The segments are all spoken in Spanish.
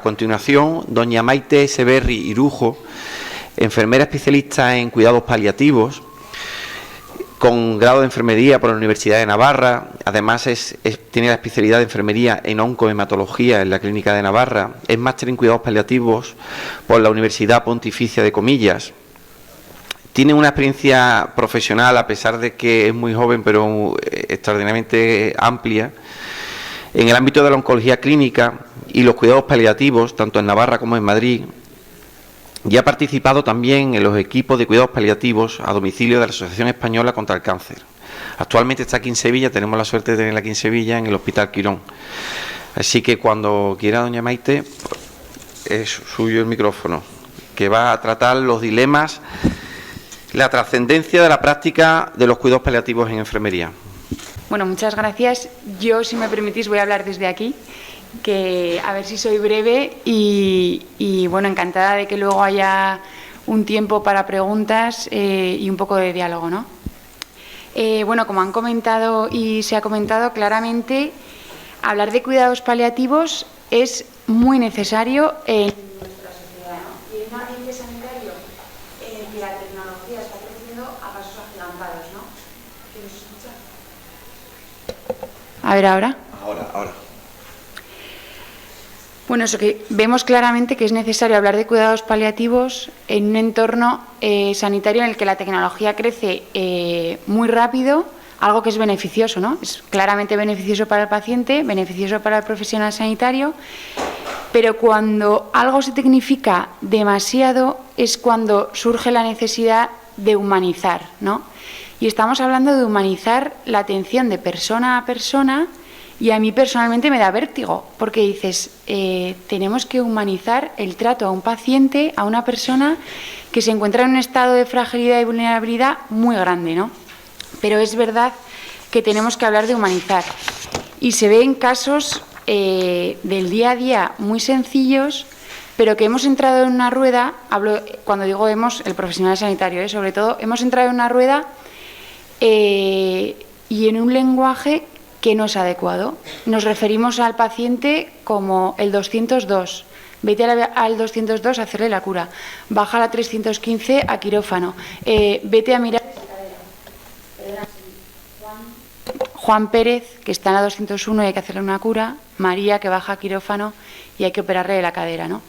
continuación, doña Maite Severri Irujo, enfermera especialista en cuidados paliativos, con grado de enfermería por la Universidad de Navarra. Además tiene la especialidad de enfermería en oncohematología en la Clínica de Navarra. Es máster en cuidados paliativos por la Universidad Pontificia de Comillas. Tiene una experiencia profesional, a pesar de que es muy joven, pero extraordinariamente amplia, en el ámbito de la oncología clínica y los cuidados paliativos, tanto en Navarra como en Madrid. Y ha participado también en los equipos de cuidados paliativos a domicilio de la Asociación Española contra el Cáncer. Actualmente está aquí en Sevilla, tenemos la suerte de tenerla aquí en Sevilla, en el Hospital Quirón. Así que cuando quiera, doña Maite, es suyo el micrófono, que va a tratar los dilemas, la trascendencia de la práctica de los cuidados paliativos en enfermería. Bueno, muchas gracias. Yo, si me permitís, voy a hablar desde aquí, que a ver si soy breve y bueno, encantada de que luego haya un tiempo para preguntas y un poco de diálogo, ¿no? Bueno, como han comentado y se ha comentado claramente, hablar de cuidados paliativos es muy necesario en nuestra sociedad, ¿no? Y en un ambiente sanitario en el que la tecnología está creciendo a pasos agigantados, ¿no? ¿Quién nos escucha? A ver, ahora. Ahora. Bueno, eso que vemos claramente que es necesario hablar de cuidados paliativos en un entorno sanitario en el que la tecnología crece muy rápido, algo que es beneficioso, ¿no? Es claramente beneficioso para el paciente, beneficioso para el profesional sanitario, pero cuando algo se tecnifica demasiado es cuando surge la necesidad de humanizar, ¿no? Y estamos hablando de humanizar la atención de persona a persona. Y a mí personalmente me da vértigo, porque dices, tenemos que humanizar el trato a un paciente, a una persona que se encuentra en un estado de fragilidad y vulnerabilidad muy grande, ¿no? Pero es verdad que tenemos que hablar de humanizar. Y se ve en casos del día a día muy sencillos, pero que hemos entrado en una rueda, cuando digo hemos, el profesional sanitario, sobre todo, hemos entrado en una rueda y en un lenguaje que no es adecuado. Nos referimos al paciente como el 202. Vete al 202 a hacerle la cura. Baja a la 315 a quirófano. Vete a mirar Juan Pérez, que está en la 201 y hay que hacerle una cura. María, que baja a quirófano y hay que operarle de la cadera, ¿no?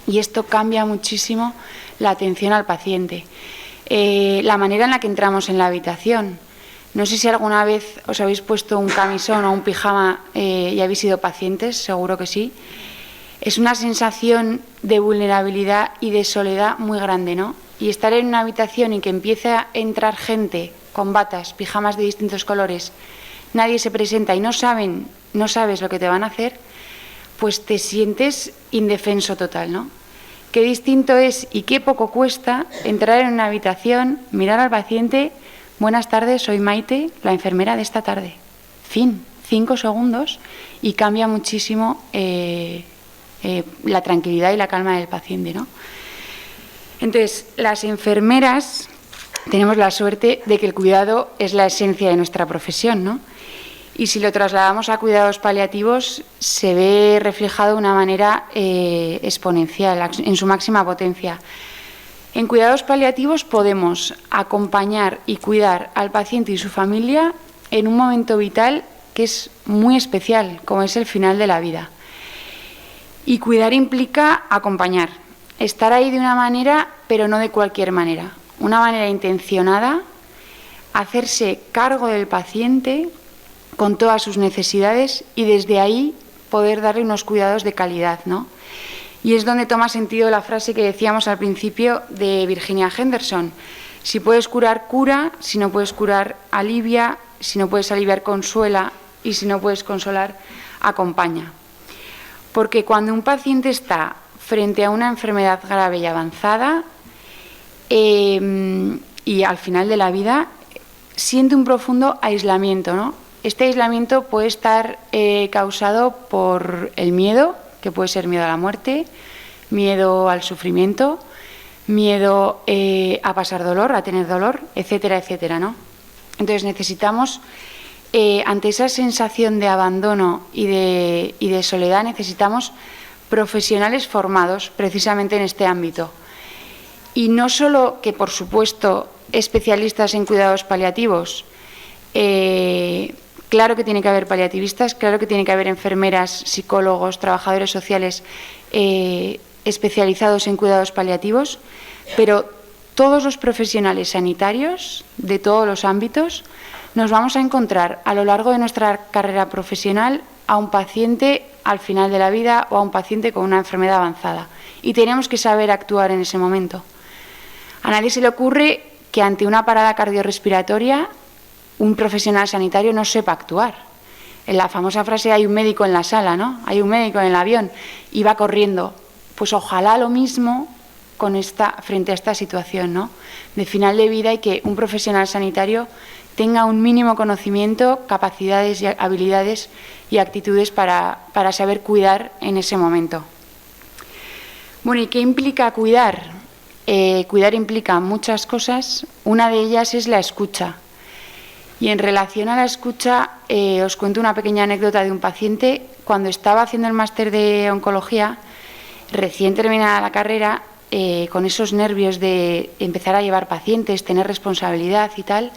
Y esto cambia muchísimo la atención al paciente. La manera en la que entramos en la habitación. No sé si alguna vez os habéis puesto un camisón o un pijama y habéis sido pacientes, seguro que sí. Es una sensación de vulnerabilidad y de soledad muy grande, ¿no? Y estar en una habitación y que empiece a entrar gente con batas, pijamas de distintos colores, nadie se presenta y no sabes lo que te van a hacer, pues te sientes indefenso total, ¿no? Qué distinto es y qué poco cuesta entrar en una habitación, mirar al paciente. Buenas tardes, soy Maite, la enfermera de esta tarde. Fin, 5 segundos y cambia muchísimo la tranquilidad y la calma del paciente, ¿no? Entonces, las enfermeras tenemos la suerte de que el cuidado es la esencia de nuestra profesión, ¿no? Y si lo trasladamos a cuidados paliativos, se ve reflejado de una manera exponencial, en su máxima potencia. En cuidados paliativos podemos acompañar y cuidar al paciente y su familia en un momento vital que es muy especial, como es el final de la vida. Y cuidar implica acompañar, estar ahí de una manera, pero no de cualquier manera. Una manera intencionada, hacerse cargo del paciente con todas sus necesidades y desde ahí poder darle unos cuidados de calidad, ¿no? Y es donde toma sentido la frase que decíamos al principio de Virginia Henderson. Si puedes curar, cura. Si no puedes curar, alivia. Si no puedes aliviar, consuela. Y si no puedes consolar, acompaña. Porque cuando un paciente está frente a una enfermedad grave y avanzada y al final de la vida, siente un profundo aislamiento, ¿no? Este aislamiento puede estar causado por el miedo, que puede ser miedo a la muerte, miedo al sufrimiento, miedo a pasar dolor, a tener dolor, etcétera, etcétera, ¿no? Entonces necesitamos, ante esa sensación de abandono y de soledad, necesitamos profesionales formados precisamente en este ámbito. Y no solo que, por supuesto, especialistas en cuidados paliativos, claro que tiene que haber paliativistas, claro que tiene que haber enfermeras, psicólogos, trabajadores sociales especializados en cuidados paliativos, pero todos los profesionales sanitarios de todos los ámbitos nos vamos a encontrar a lo largo de nuestra carrera profesional a un paciente al final de la vida o a un paciente con una enfermedad avanzada. Y tenemos que saber actuar en ese momento. A nadie se le ocurre que ante una parada cardiorrespiratoria un profesional sanitario no sepa actuar. En la famosa frase hay un médico en la sala, ¿no? Hay un médico en el avión y va corriendo. Pues ojalá lo mismo frente a esta situación, ¿no? De final de vida y que un profesional sanitario tenga un mínimo conocimiento, capacidades, habilidades y actitudes para saber cuidar en ese momento. Bueno, ¿y qué implica cuidar? Cuidar implica muchas cosas. Una de ellas es la escucha. Y en relación a la escucha, os cuento una pequeña anécdota de un paciente. Cuando estaba haciendo el máster de oncología, recién terminada la carrera, con esos nervios de empezar a llevar pacientes, tener responsabilidad y tal,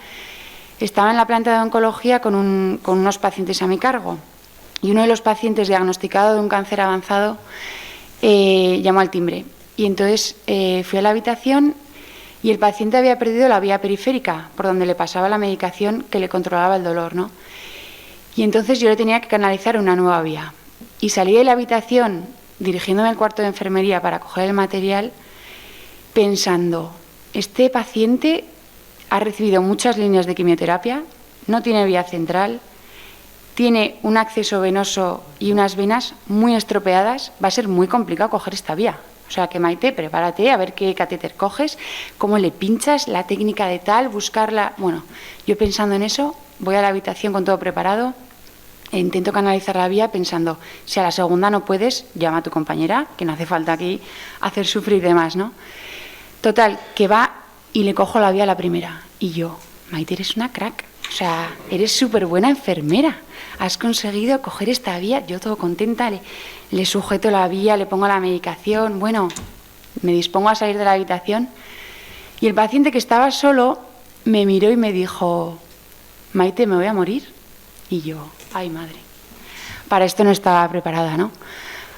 estaba en la planta de oncología con unos pacientes a mi cargo. Y uno de los pacientes diagnosticado de un cáncer avanzado llamó al timbre. Y entonces fui a la habitación y el paciente había perdido la vía periférica, por donde le pasaba la medicación que le controlaba el dolor, ¿no? Y entonces yo le tenía que canalizar una nueva vía. Y salí de la habitación dirigiéndome al cuarto de enfermería para coger el material, pensando, este paciente ha recibido muchas líneas de quimioterapia, no tiene vía central, tiene un acceso venoso y unas venas muy estropeadas, va a ser muy complicado coger esta vía. O sea, que Maite, prepárate a ver qué catéter coges, cómo le pinchas, la técnica de tal, buscarla. Bueno, yo pensando en eso, voy a la habitación con todo preparado, e intento canalizar la vía pensando, si a la segunda no puedes, llama a tu compañera, que no hace falta aquí hacer sufrir de más, ¿no? Total, que va y le cojo la vía a la primera. Y yo, Maite, eres una crack. O sea, eres súper buena enfermera. Has conseguido coger esta vía. Yo todo contenta, le sujeto la vía, le pongo la medicación. Bueno, me dispongo a salir de la habitación. Y el paciente que estaba solo me miró y me dijo, Maite, me voy a morir. Y yo, ay madre, para esto no estaba preparada, ¿no?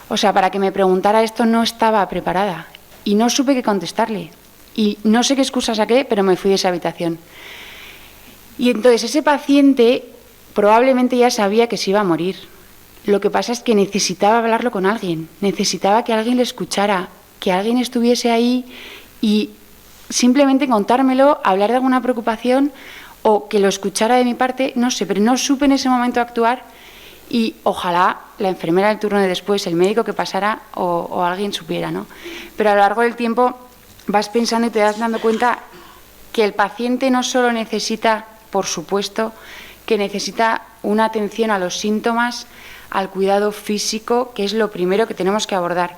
O sea, para que me preguntara esto no estaba preparada. Y no supe qué contestarle. Y no sé qué excusa saqué, pero me fui de esa habitación. Y entonces ese paciente probablemente ya sabía que se iba a morir. Lo que pasa es que necesitaba hablarlo con alguien, necesitaba que alguien le escuchara, que alguien estuviese ahí y simplemente contármelo, hablar de alguna preocupación o que lo escuchara de mi parte, no sé, pero no supe en ese momento actuar y ojalá la enfermera del turno de después, el médico que pasara o alguien supiera, ¿no? Pero a lo largo del tiempo vas pensando y te das dando cuenta que el paciente no solo necesita, por supuesto, que necesita una atención a los síntomas, al cuidado físico, que es lo primero que tenemos que abordar.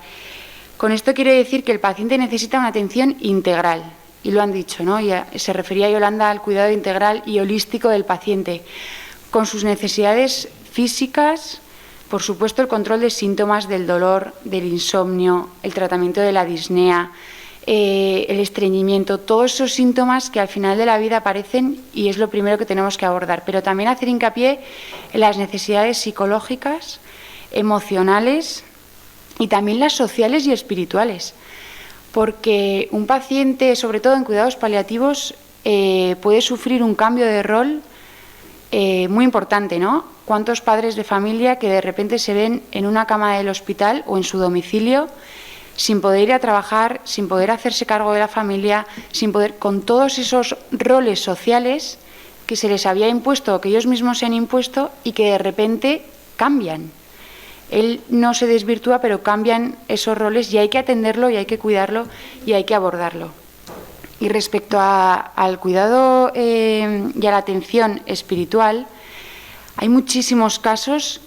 Con esto quiero decir que el paciente necesita una atención integral, y lo han dicho, ¿no? Y se refería Yolanda al cuidado integral y holístico del paciente, con sus necesidades físicas, por supuesto el control de síntomas del dolor, del insomnio, el tratamiento de la disnea, el estreñimiento, todos esos síntomas que al final de la vida aparecen y es lo primero que tenemos que abordar, pero también hacer hincapié en las necesidades psicológicas, emocionales y también las sociales y espirituales, porque un paciente, sobre todo en cuidados paliativos, puede sufrir un cambio de rol muy importante, ¿no? ¿Cuántos padres de familia que de repente se ven en una cama del hospital o en su domicilio sin poder ir a trabajar, sin poder hacerse cargo de la familia, sin poder, con todos esos roles sociales que se les había impuesto o que ellos mismos se han impuesto y que de repente cambian? Él no se desvirtúa, pero cambian esos roles y hay que atenderlo y hay que cuidarlo y hay que abordarlo. Y respecto al cuidado y a la atención espiritual, hay muchísimos casos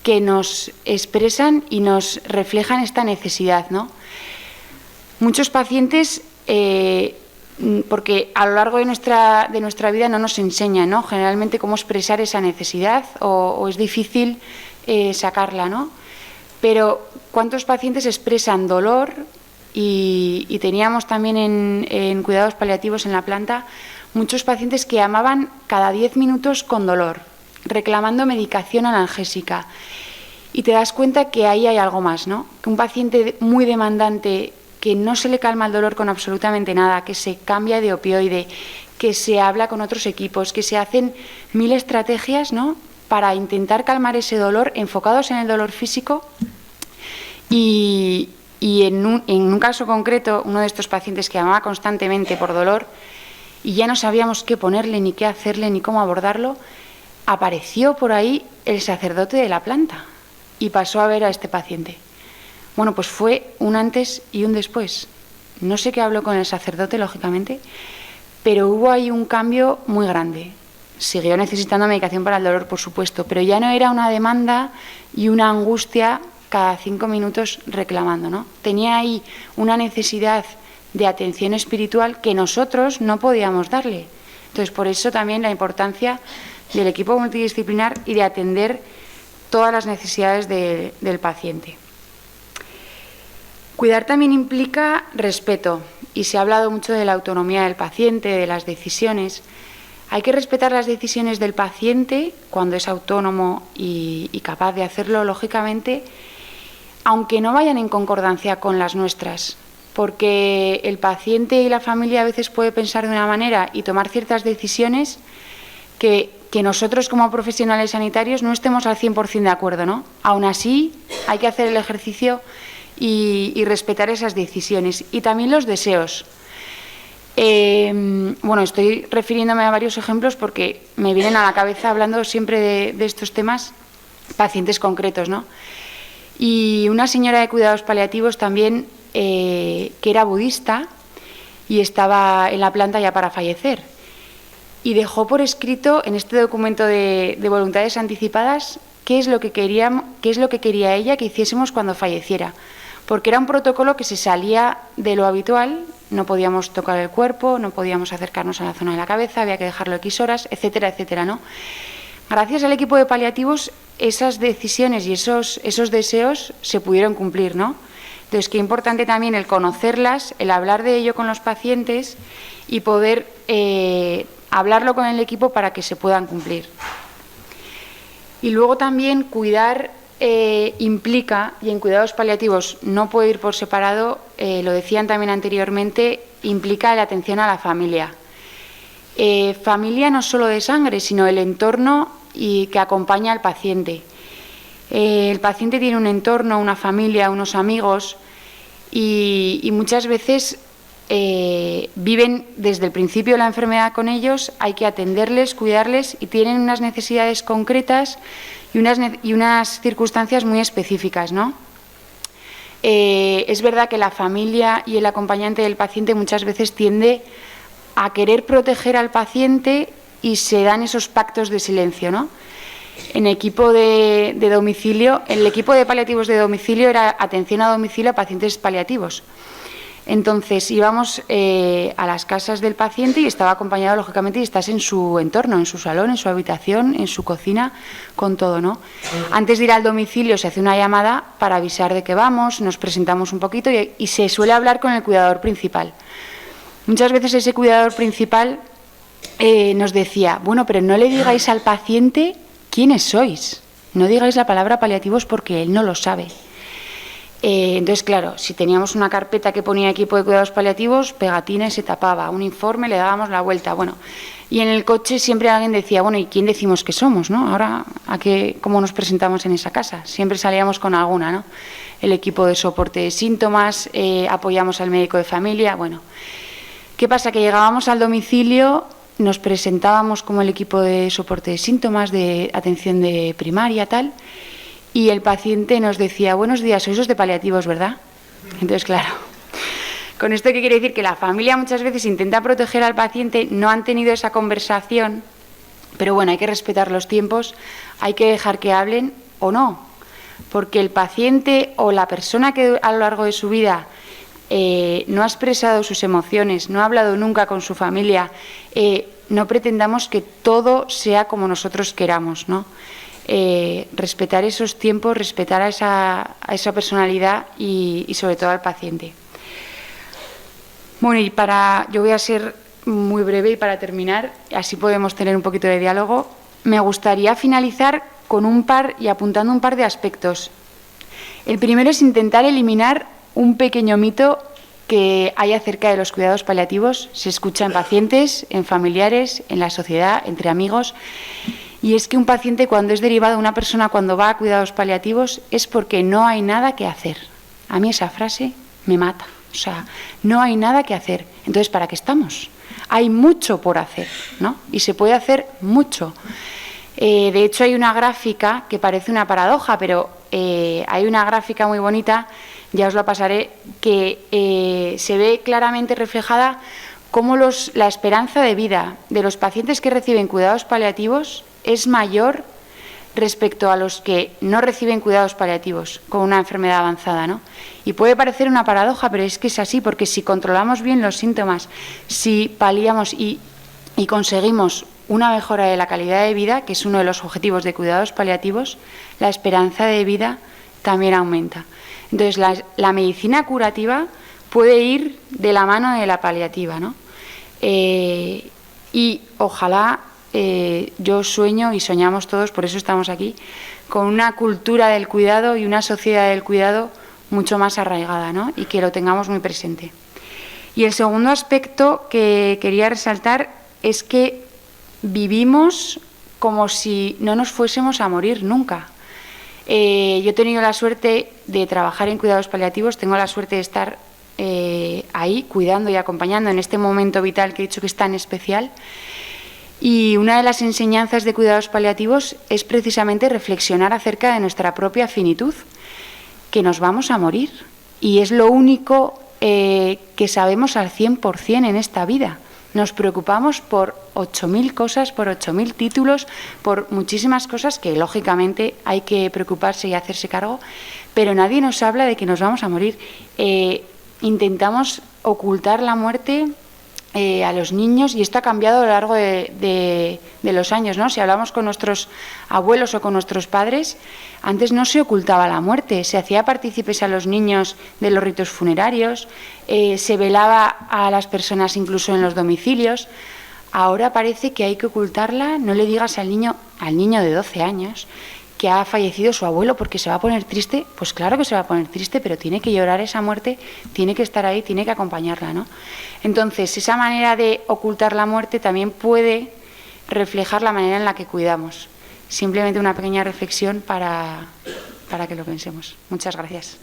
que nos expresan y nos reflejan esta necesidad, ¿no? Muchos pacientes, porque a lo largo de nuestra vida no nos enseñan, ¿no? Generalmente cómo expresar esa necesidad o es difícil sacarla, ¿no? Pero ¿cuántos pacientes expresan dolor? Y teníamos también en cuidados paliativos en la planta muchos pacientes que llamaban cada 10 minutos con dolor, reclamando medicación analgésica. Y te das cuenta que ahí hay algo más, ¿no? Que un paciente muy demandante, que no se le calma el dolor con absolutamente nada, que se cambia de opioide, que se habla con otros equipos, que se hacen 1000 estrategias, ¿no?, para intentar calmar ese dolor, enfocados en el dolor físico. Y en un caso concreto, uno de estos pacientes que llamaba constantemente por dolor y ya no sabíamos qué ponerle, ni qué hacerle, ni cómo abordarlo, apareció por ahí el sacerdote de la planta y pasó a ver a este paciente. Bueno, pues fue un antes y un después. No sé qué habló con el sacerdote, lógicamente, pero hubo ahí un cambio muy grande. Siguió necesitando medicación para el dolor, por supuesto, pero ya no era una demanda y una angustia cada 5 minutos reclamando, ¿no? Tenía ahí una necesidad de atención espiritual que nosotros no podíamos darle. Entonces, por eso también la importancia del equipo multidisciplinar y de atender todas las necesidades del paciente. Cuidar también implica respeto, y se ha hablado mucho de la autonomía del paciente, de las decisiones. Hay que respetar las decisiones del paciente cuando es autónomo y capaz de hacerlo, lógicamente, aunque no vayan en concordancia con las nuestras, porque el paciente y la familia a veces puede pensar de una manera y tomar ciertas decisiones que nosotros como profesionales sanitarios no estemos al 100% de acuerdo, ¿no? Aún así, hay que hacer el ejercicio y respetar esas decisiones. Y también los deseos. Bueno, estoy refiriéndome a varios ejemplos porque me vienen a la cabeza, hablando siempre de estos temas, pacientes concretos, ¿no? Y una señora de cuidados paliativos también, que era budista y estaba en la planta ya para fallecer. Y dejó por escrito en este documento de voluntades anticipadas qué es lo que quería ella que hiciésemos cuando falleciera. Porque era un protocolo que se salía de lo habitual, no podíamos tocar el cuerpo, no podíamos acercarnos a la zona de la cabeza, había que dejarlo X horas, etcétera, etcétera, ¿no? Gracias al equipo de paliativos, esas decisiones y esos deseos se pudieron cumplir, ¿no? Entonces, qué importante también el conocerlas, el hablar de ello con los pacientes y poder hablarlo con el equipo para que se puedan cumplir. Y luego también cuidar implica, y en cuidados paliativos no puede ir por separado, lo decían también anteriormente, implica la atención a la familia. Familia no solo de sangre, sino el entorno y que acompaña al paciente. El paciente tiene un entorno, una familia, unos amigos y muchas veces viven desde el principio de la enfermedad con ellos, hay que atenderles, cuidarles y tienen unas necesidades concretas y unas circunstancias muy específicas, ¿no? Es verdad que la familia y el acompañante del paciente muchas veces tiende a querer proteger al paciente y se dan esos pactos de silencio, ¿no? En equipo de domicilio, el equipo de paliativos de domicilio era atención a domicilio a pacientes paliativos. Entonces íbamos a las casas del paciente y estaba acompañado, lógicamente, y estás en su entorno, en su salón, en su habitación, en su cocina, con todo, ¿no? Antes de ir al domicilio se hace una llamada para avisar de que vamos, nos presentamos un poquito y se suele hablar con el cuidador principal. Muchas veces ese cuidador principal nos decía, bueno, pero no le digáis al paciente quiénes sois, no digáis la palabra paliativos porque él no lo sabe. Entonces, claro, si teníamos una carpeta que ponía equipo de cuidados paliativos, pegatina y se tapaba, un informe, le dábamos la vuelta, bueno, y en el coche siempre alguien decía, bueno, ¿y quién decimos que somos, no? Ahora, ¿cómo nos presentamos en esa casa? Siempre salíamos con alguna, ¿no? El equipo de soporte de síntomas, apoyamos al médico de familia, bueno. ¿Qué pasa? Que llegábamos al domicilio, nos presentábamos como el equipo de soporte de síntomas, de atención de primaria, tal, y el paciente nos decía, buenos días, sois los de paliativos, ¿verdad? Entonces, claro, con esto ¿qué quiere decir? Que la familia muchas veces intenta proteger al paciente, no han tenido esa conversación, pero bueno, hay que respetar los tiempos, hay que dejar que hablen o no, porque el paciente o la persona que a lo largo de su vida no ha expresado sus emociones, no ha hablado nunca con su familia, no pretendamos que todo sea como nosotros queramos, ¿no? respetar esos tiempos, respetar a esa personalidad y sobre todo al paciente. Bueno, yo voy a ser muy breve y para terminar, así podemos tener un poquito de diálogo, me gustaría finalizar con apuntando un par de aspectos. El primero es intentar eliminar un pequeño mito que hay acerca de los cuidados paliativos. Se escucha en pacientes, en familiares, en la sociedad, entre amigos. Y es que un paciente, cuando es derivado, una persona cuando va a cuidados paliativos, es porque no hay nada que hacer. A mí esa frase me mata. O sea, no hay nada que hacer. Entonces, ¿para qué estamos? Hay mucho por hacer, ¿no? Y se puede hacer mucho. De hecho, hay una gráfica que parece una paradoja, pero hay una gráfica muy bonita, ya os la pasaré, que se ve claramente reflejada cómo la esperanza de vida de los pacientes que reciben cuidados paliativos es mayor respecto a los que no reciben cuidados paliativos con una enfermedad avanzada, ¿no? Y puede parecer una paradoja, pero es que es así, porque si controlamos bien los síntomas, si paliamos y conseguimos una mejora de la calidad de vida, que es uno de los objetivos de cuidados paliativos, la esperanza de vida también aumenta. Entonces, la medicina curativa puede ir de la mano de la paliativa, ¿no? Y ojalá, yo sueño y soñamos todos, por eso estamos aquí, con una cultura del cuidado y una sociedad del cuidado mucho más arraigada, ¿no? Y que lo tengamos muy presente. Y el segundo aspecto que quería resaltar es que vivimos como si no nos fuésemos a morir nunca. Yo he tenido la suerte de trabajar en cuidados paliativos, tengo la suerte de estar ahí cuidando y acompañando en este momento vital que he dicho que es tan especial. Y una de las enseñanzas de cuidados paliativos es precisamente reflexionar acerca de nuestra propia finitud, que nos vamos a morir. Y es lo único que sabemos al 100% en esta vida. Nos preocupamos por 8.000 cosas, por 8.000 títulos, por muchísimas cosas que lógicamente hay que preocuparse y hacerse cargo, pero nadie nos habla de que nos vamos a morir. Intentamos ocultar la muerte a los niños y esto ha cambiado a lo largo de los años, ¿no? Si hablamos con nuestros abuelos o con nuestros padres, antes no se ocultaba la muerte, se hacía partícipes a los niños de los ritos funerarios, se velaba a las personas incluso en los domicilios. Ahora parece que hay que ocultarla. No le digas al niño de 12 años que ha fallecido su abuelo porque se va a poner triste. Pues claro que se va a poner triste, pero tiene que llorar esa muerte, tiene que estar ahí, tiene que acompañarla, ¿no? Entonces, esa manera de ocultar la muerte también puede reflejar la manera en la que cuidamos. Simplemente una pequeña reflexión para que lo pensemos. Muchas gracias.